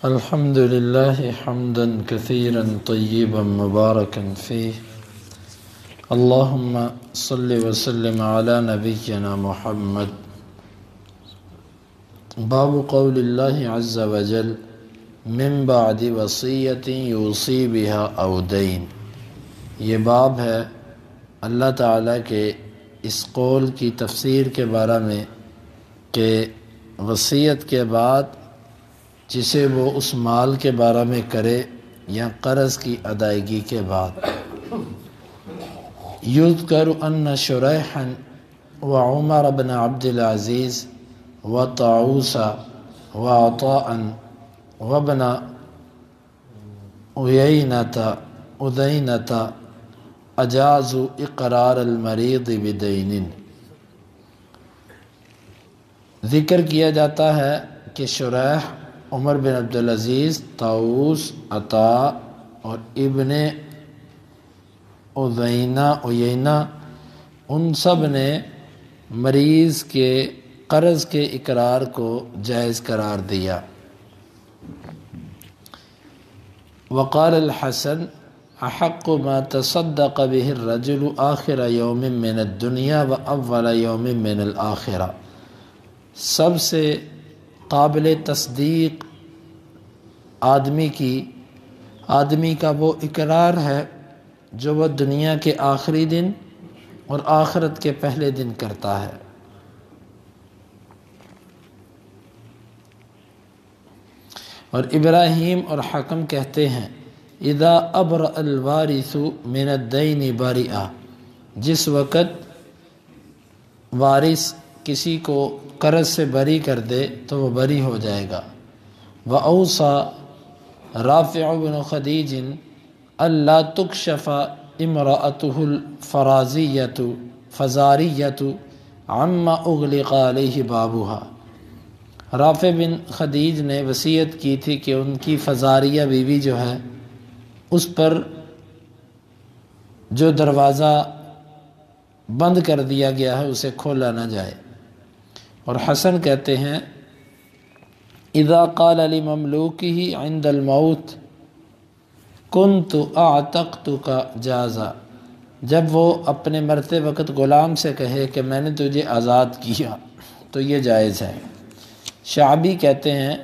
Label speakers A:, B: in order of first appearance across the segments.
A: الحمد لله حمدا كثيرا طيبا مباركا فيه اللهم صل وسلم على نبينا محمد. باب قول الله عز وجل من بعد وصیۃ یوصی بها او دین. یہ باب ہے اللہ تعالیٰ کے اس قول کی تفسیر کے بارے میں کہ وصیت کے بعد جسے وہ اس مال کے بارے میں کرے یا قرض کی ادائیگی کے بعد. یذکر ان شریحا وعمر بن عبد العزیز وطاؤوس وعطاء وابن عدینۃ اجازوا اقرار المریض بدین. ذکر کیا جاتا ہے کہ شریح، عمر بن عبدالعزیز، طاؤوس، عطاء اور ابن عیینہ ان سب نے مریض کے قرض کے اقرار کو جائز قرار دیا. وقال الحسن احق ما تصدق به الرجل آخر یوم من الدنیا و اول یوم من الآخرہ. سب سے قابل تصدیق آدمی کا وہ اقرار ہے جو وہ دنیا کے آخری دن اور آخرت کے پہلے دن کرتا ہے. اور ابراہیم اور حکم کہتے ہیں اذا ابرأ الوارث من الدین برئ. جس وقت وارث کسی کو قرض سے بری کر دے تو وہ بری ہو جائے گا. وأوصى رافع بن خدیج الا تکشف امرأته الفزاریۃ عما اغلق علیہ بابها. رافع بن خدیج نے وصیت کی تھی کہ ان کی فزاریہ بیوی جو ہے اس پر جو دروازہ بند کر دیا گیا ہے اسے کھولا نہ جائے. اور حسن کہتے ہیں اذا قال لمملوکه عند الموت كنت اعتقتك جازا. جب وہ اپنے مرتے وقت غلام سے کہے کہ میں نے تجھے آزاد کیا تو یہ جائز ہے. شعبی کہتے ہیں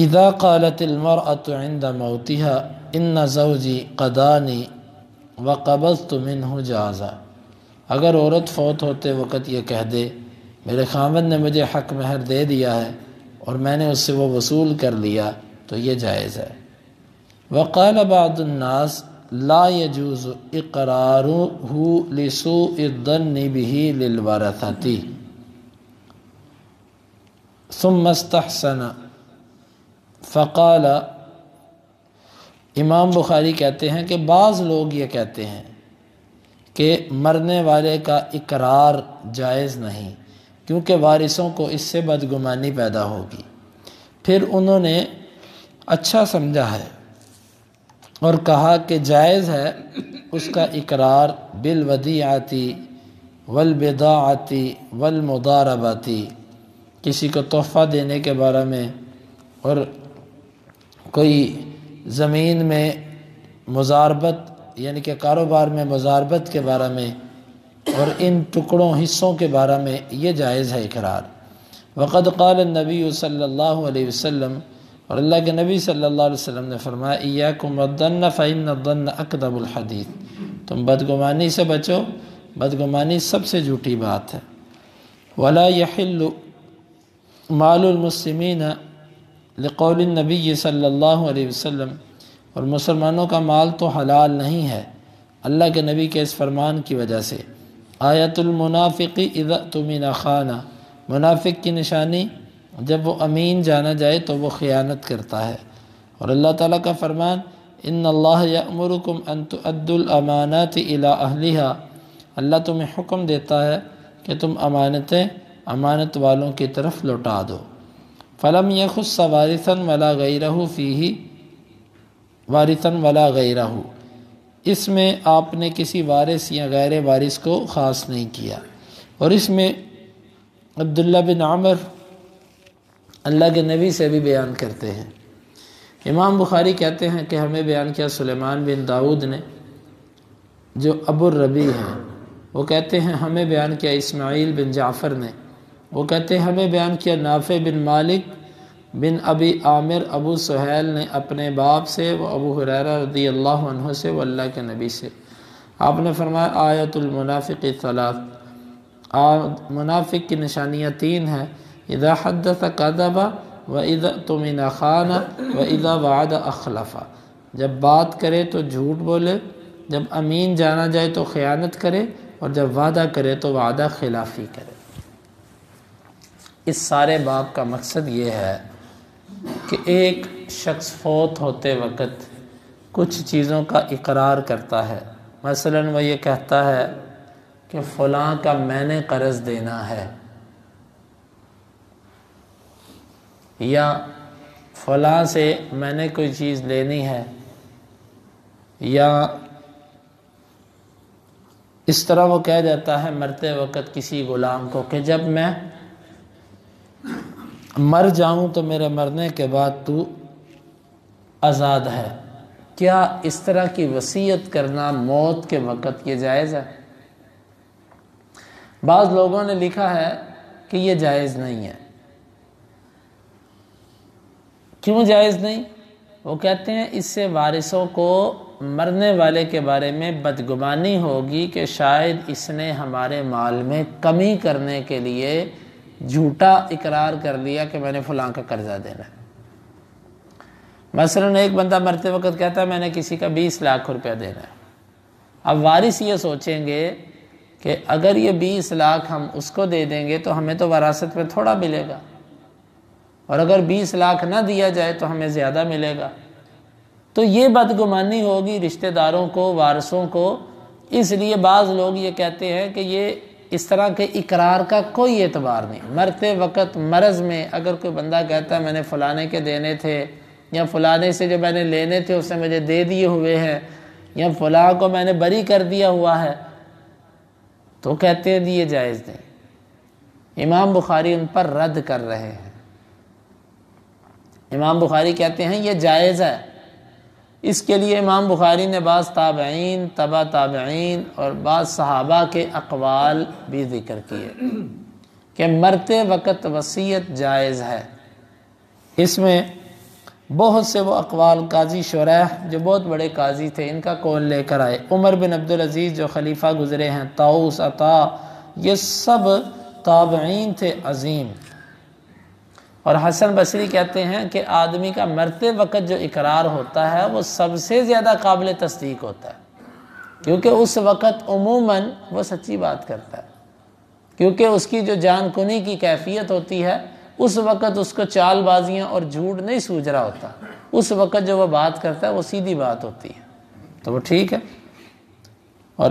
A: اذا قالت المرأة عند موتها ان زوجی قدانی وقبضت منه جازا. اگر عورت فوت ہوتے وقت یہ کہہ دے میرے خاوند نے مجھے حق مہر دے دیا ہے اور میں نے اس سے وہ وصول کر لیا تو یہ جائز ہے. وقال بعض الناس لا يجوز اقراره لسوء الظن به للورثة ثم استحسن فقال. امام بخاری کہتے ہیں کہ بعض لوگ یہ کہتے ہیں کہ مرنے والے کا اقرار جائز نہیں کیونکہ وارثوں کو اس سے بدگمانی پیدا ہوگی. پھر انہوں نے اچھا سمجھا ہے اور کہا کہ جائز ہے اس کا اقرار بالودیعۃ والبضاعۃ والمضاربۃ. کسی کو تحفہ دینے کے بارے میں اور کوئی زمین میں مضاربت یعنی کہ کاروبار میں مضاربت کے بارے میں اور ان ٹکڑوں حصوں کے بارے میں یہ جائز ہے اقرار. وقد قال النبی صلی اللہ علیہ وسلم، اور اللہ کے نبی صلی اللہ علیہ وسلم نے فرمایا ایاکم والظن فإن الظن اکذب الحدیث. تم بدگمانی سے بچو، بدگمانی سب سے جھوٹی بات ہے. ولا يحل مال المسلمین لقول النبی صلی اللہ علیہ وسلم. اور مسلمانوں کا مال تو حلال نہیں ہے اللہ کے نبی کے اس فرمان کی وجہ سے. آیت المنافق اذا اؤتمن خان. منافق کی نشانی جب وہ امین جانا جائے تو وہ خیانت کرتا ہے. اور اللہ تعالیٰ کا فرمان ان اللہ یأمرکم ان تؤدوا الامانات الی اہلہا. اللہ تمہیں حکم دیتا ہے کہ تم امانتیں امانت والوں کی طرف لوٹا دو. فلم یخص وارثا ولا غیرہ فیہ وارثا ولا غیرہ. اس میں آپ نے کسی وارث یا غیر وارث کو خاص نہیں کیا. اور اس میں عبداللہ بن عمر اللہ کے نبی سے بھی بیان کرتے ہیں۔ امام بخاری کہتے ہیں کہ ہمیں بیان کیا سلیمان بن داؤد نے جو ابو الربیع ہیں، وہ کہتے ہیں ہمیں بیان کیا اسماعیل بن جعفر نے، وہ کہتے ہیں ہمیں بیان کیا نافع بن مالک بن ابی عامر ابو سہیل نے اپنے باپ سے، وہ ابو ہریرہ رضی اللہ عنہ سے، وہ اللہ کے نبی سے۔ آپ نے فرمایا آیت المنافق ثلاث، منافق کی نشانیاں 3 ہیں، اذا حدث کذب واذا اؤتمن خان واذا وعد اخلف، جب بات کرے تو جھوٹ بولے، جب امین جانا جائے تو خیانت کرے، اور جب وعدہ کرے تو وعدہ خلافی کرے۔ اس سارے باب کا مقصد یہ ہے کہ ایک شخص فوت ہوتے وقت کچھ چیزوں کا اقرار کرتا ہے، مثلا وہ یہ کہتا ہے کہ فلاں کا میں نے قرض دینا ہے، یا فلاں سے میں نے کوئی چیز لینی ہے، یا اس طرح وہ کہہ دیتا ہے مرتے وقت کسی غلام کو کہ جب میں مر جاؤں تو میرے مرنے کے بعد تو آزاد ہے۔ کیا اس طرح کی وصیت کرنا موت کے وقت یہ جائز ہے؟ بعض لوگوں نے لکھا ہے کہ یہ جائز نہیں ہے۔ کیوں جائز نہیں؟ وہ کہتے ہیں اس سے وارثوں کو مرنے والے کے بارے میں بدگمانی ہوگی کہ شاید اس نے ہمارے مال میں کمی کرنے کے لیے جھوٹا اقرار کر لیا کہ میں نے فلاں کا قرضہ دینا ہے۔ مثلا ایک بندہ مرتے وقت کہتا ہے میں نے کسی کا 20 لاکھ روپیہ دینا ہے۔ اب وارث یہ سوچیں گے کہ اگر یہ 20 لاکھ ہم اس کو دے دیں گے تو ہمیں تو وراثت میں تھوڑا ملے گا، اور اگر 20 لاکھ نہ دیا جائے تو ہمیں زیادہ ملے گا۔ تو یہ بدگمانی ہوگی رشتہ داروں کو، وارثوں کو۔ اس لیے بعض لوگ یہ کہتے ہیں کہ یہ اس طرح کے اقرار کا کوئی اعتبار نہیں۔ مرتے وقت مرض میں اگر کوئی بندہ کہتا ہے میں نے فلانے کے دینے تھے، یا فلانے سے جو میں نے لینے تھے اس نے مجھے دے دیے ہوئے ہیں، یا فلاں کو میں نے بری کر دیا ہوا ہے، تو کہتے ہیں یہ جائز نہیں۔ امام بخاری ان پر رد کر رہے ہیں۔ امام بخاری کہتے ہیں یہ جائز ہے۔ اس کے لیے امام بخاری نے بعض تابعین، تبع تابعین اور بعض صحابہ کے اقوال بھی ذکر کیے کہ مرتے وقت وصیت جائز ہے۔ اس میں بہت سے وہ اقوال قاضی شریح جو بہت بڑے قاضی تھے ان کا قول لے کر آئے، عمر بن عبدالعزیز جو خلیفہ گزرے ہیں، طاؤس، عطا، یہ سب تابعین تھے عظیم۔ اور حسن بصری کہتے ہیں کہ آدمی کا مرتے وقت جو اقرار ہوتا ہے وہ سب سے زیادہ قابل تصدیق ہوتا ہے، کیونکہ اس وقت عموماً وہ سچی بات کرتا ہے، کیونکہ اس کی جو جان کنی کی کیفیت ہوتی ہے اس وقت اس کو چال بازیاں اور جھوٹ نہیں سوجھ رہا ہوتا، اس وقت جو وہ بات کرتا ہے وہ سیدھی بات ہوتی ہے، تو وہ ٹھیک ہے۔ اور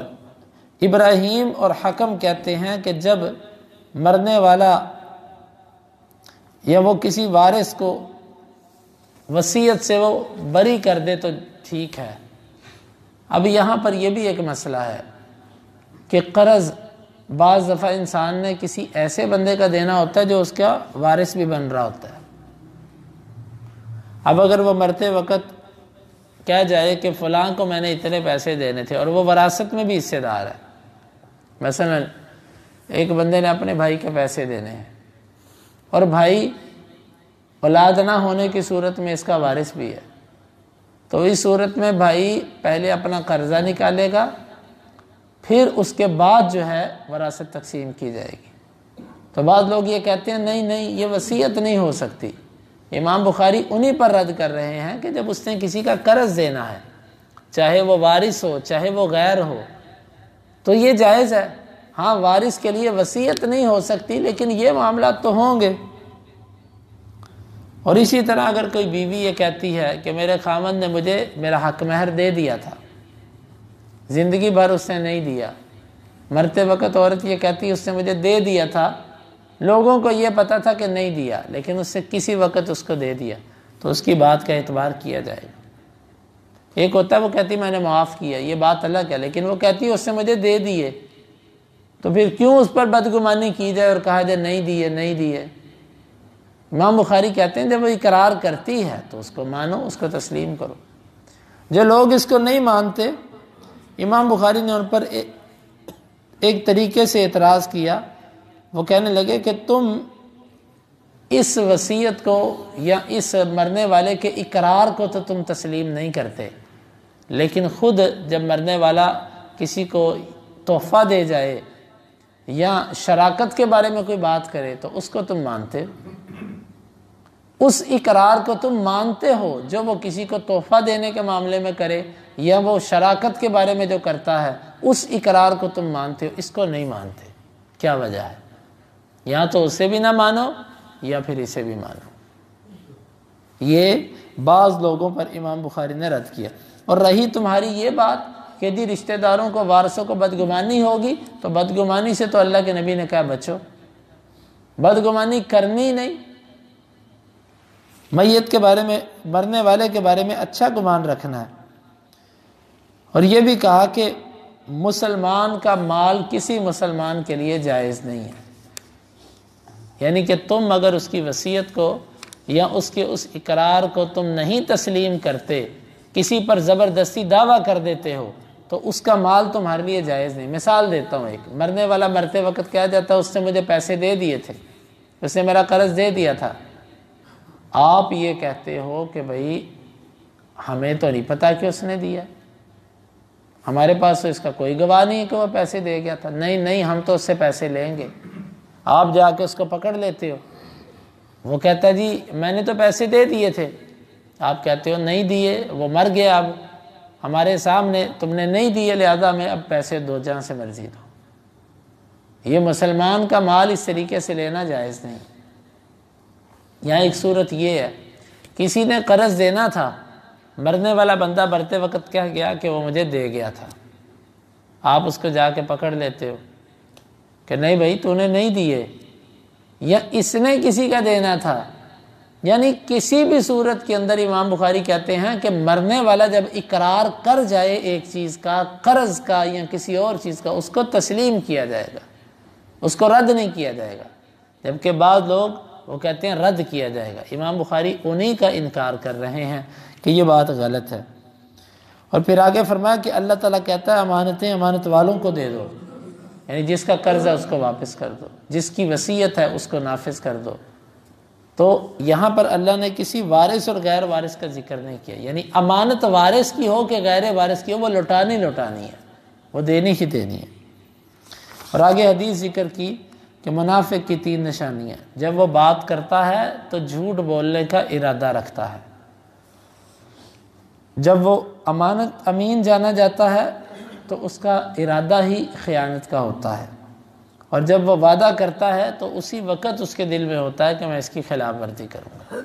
A: ابراہیم اور حکم کہتے ہیں کہ جب مرنے والا یا وہ کسی وارث کو وصیت سے وہ بری کر دے تو ٹھیک ہے۔ اب یہاں پر یہ بھی ایک مسئلہ ہے کہ قرض بعض دفعہ انسان نے کسی ایسے بندے کا دینا ہوتا ہے جو اس کا وارث بھی بن رہا ہوتا ہے۔ اب اگر وہ مرتے وقت کہہ جائے کہ فلاں کو میں نے اتنے پیسے دینے تھے اور وہ وراثت میں بھی حصے دار ہے، مثلا ایک بندے نے اپنے بھائی کے پیسے دینے ہیں اور بھائی اولاد نہ ہونے کی صورت میں اس کا وارث بھی ہے، تو اس صورت میں بھائی پہلے اپنا قرضہ نکالے گا، پھر اس کے بعد جو ہے وراثت تقسیم کی جائے گی۔ تو بعض لوگ یہ کہتے ہیں نہیں نہیں یہ وصیت نہیں ہو سکتی۔ امام بخاری انہی پر رد کر رہے ہیں کہ جب اس نے کسی کا قرض دینا ہے، چاہے وہ وارث ہو چاہے وہ غیر ہو، تو یہ جائز ہے۔ ہاں وارث کے لیے وصیت نہیں ہو سکتی لیکن یہ معاملات تو ہوں گے۔ اور اسی طرح اگر کوئی بیوی یہ کہتی ہے کہ میرے خاوند نے مجھے میرا حق مہر دے دیا تھا، زندگی بھر اس نے نہیں دیا، مرتے وقت عورت یہ کہتی ہے اس نے مجھے دے دیا تھا، لوگوں کو یہ پتا تھا کہ نہیں دیا لیکن اس سے کسی وقت اس کو دے دیا، تو اس کی بات کا اعتبار کیا جائے گا۔ ایک ہوتا ہے وہ کہتی میں نے معاف کیا، یہ بات الگ ہے، لیکن وہ کہتی ہے اس نے مجھے دے دیے، تو پھر کیوں اس پر بدگمانی کی جائے اور کہا جائے نہیں دیے نہیں دیے؟ امام بخاری کہتے ہیں جب وہ اقرار کرتی ہے تو اس کو مانو، اس کو تسلیم کرو۔ جو لوگ اس کو نہیں مانتے، امام بخاری نے ان پر ایک طریقے سے اعتراض کیا۔ وہ کہنے لگے کہ تم اس وصیت کو یا اس مرنے والے کے اقرار کو تو تم تسلیم نہیں کرتے، لیکن خود جب مرنے والا کسی کو تحفہ دے جائے یا شراکت کے بارے میں کوئی بات کرے تو اس کو تم مانتے، اس اقرار کو تم مانتے ہو جو وہ کسی کو تحفہ دینے کے معاملے میں کرے یا وہ شراکت کے بارے میں جو کرتا ہے، اس اقرار کو تم مانتے ہو، اس کو نہیں مانتے۔ کیا وجہ ہے؟ یا تو اسے بھی نہ مانو یا پھر اسے بھی مانو۔ یہ بعض لوگوں پر امام بخاری نے رد کیا۔ اور رہی تمہاری یہ بات کہ جی رشتہ داروں کو، وارثوں کو بدگمانی ہوگی، تو بدگمانی سے تو اللہ کے نبی نے کہا بچو، بدگمانی کرنی نہیں۔ میت کے بارے میں، مرنے والے کے بارے میں اچھا گمان رکھنا ہے۔ اور یہ بھی کہا کہ مسلمان کا مال کسی مسلمان کے لیے جائز نہیں ہے، یعنی کہ تم اگر اس کی وصیت کو یا اس کے اس اقرار کو تم نہیں تسلیم کرتے، کسی پر زبردستی دعویٰ کر دیتے ہو، تو اس کا مال تمہارے لیے جائز نہیں۔ مثال دیتا ہوں، ایک مرنے والا مرتے وقت کہا جاتا ہے اس نے مجھے پیسے دے دیے تھے، اس نے میرا قرض دے دیا تھا۔ آپ یہ کہتے ہو کہ بھائی ہمیں تو نہیں پتا کہ اس نے دیا، ہمارے پاس تو اس کا کوئی گواہ نہیں ہے کہ وہ پیسے دے گیا تھا۔ نہیں، ہم تو اس سے پیسے لیں گے۔ آپ جا کے اس کو پکڑ لیتے ہو، وہ کہتا ہے جی میں نے تو پیسے دے دیے تھے، آپ کہتے ہو نہیں دیے، وہ مر گیا، اب ہمارے سامنے تم نے نہیں دیے، لہذا میں اب پیسے دو، جہاں سے مرضی دو۔ یہ مسلمان کا مال اس طریقے سے لینا جائز نہیں۔ یہاں ایک صورت یہ ہے، کسی نے قرض دینا تھا، مرنے والا بندہ مرتے وقت کہہ گیا کہ وہ مجھے دے گیا تھا، آپ اس کو جا کے پکڑ لیتے ہو کہ نہیں بھائی تو نے نہیں دیے، یا اس نے کسی کا دینا تھا۔ یعنی کسی بھی صورت کے اندر امام بخاری کہتے ہیں کہ مرنے والا جب اقرار کر جائے ایک چیز کا، قرض کا یا کسی اور چیز کا، اس کو تسلیم کیا جائے گا، اس کو رد نہیں کیا جائے گا۔ جبکہ بعض لوگ وہ کہتے ہیں رد کیا جائے گا۔ امام بخاری انہی کا انکار کر رہے ہیں کہ یہ بات غلط ہے۔ اور پھر آگے فرمایا کہ اللہ تعالیٰ کہتا ہے امانتیں امانت والوں کو دے دو، یعنی جس کا قرض ہے اس کو واپس کر دو، جس کی وصیت ہے اس کو نافذ کر دو۔ تو یہاں پر اللہ نے کسی وارث اور غیر وارث کا ذکر نہیں کیا، یعنی امانت وارث کی ہو کہ غیر وارث کی ہو، وہ لوٹانی ہے، وہ دینی ہی دینی ہے۔ اور آگے حدیث ذکر کی کہ منافق کی 3 نشانیاں، جب وہ بات کرتا ہے تو جھوٹ بولنے کا ارادہ رکھتا ہے، جب وہ امین جانا جاتا ہے تو اس کا ارادہ ہی خیانت کا ہوتا ہے، اور جب وہ وعدہ کرتا ہے تو اسی وقت اس کے دل میں ہوتا ہے کہ میں اس کی خلاف ورزی کروں گا۔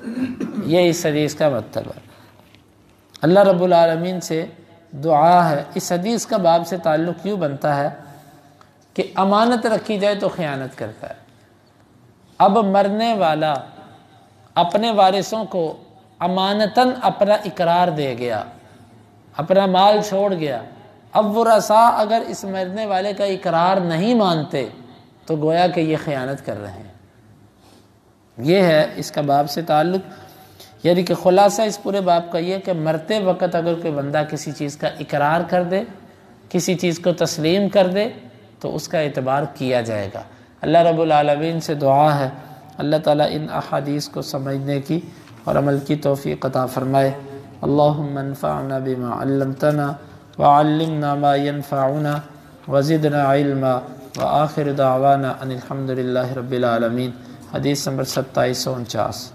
A: یہ اس حدیث کا مطلب ہے۔ اللہ رب العالمین سے دعا ہے، اس حدیث کا باب سے تعلق یوں بنتا ہے کہ امانت رکھی جائے تو خیانت کرتا ہے۔ اب مرنے والا اپنے وارثوں کو امانتاً اپنا اقرار دے گیا، اپنا مال چھوڑ گیا، اب ورثاء اگر اس مرنے والے کا اقرار نہیں مانتے تو گویا کہ یہ خیانت کر رہے ہیں۔ یہ ہے اس کا باب سے تعلق، یعنی کہ خلاصہ اس پورے باب کا یہ کہ مرتے وقت اگر کوئی بندہ کسی چیز کا اقرار کر دے، کسی چیز کو تسلیم کر دے تو اس کا اعتبار کیا جائے گا۔ اللہ رب العالمین سے دعا ہے اللہ تعالیٰ ان احادیث کو سمجھنے کی اور عمل کی توفیق عطا فرمائے۔ اللہم انفعنا بما علمتنا وعلمنا ما ينفعنا وزدنا علما وآخر دعوانا ان الحمد للہ رب العالمین۔ حدیث نمبر 2749۔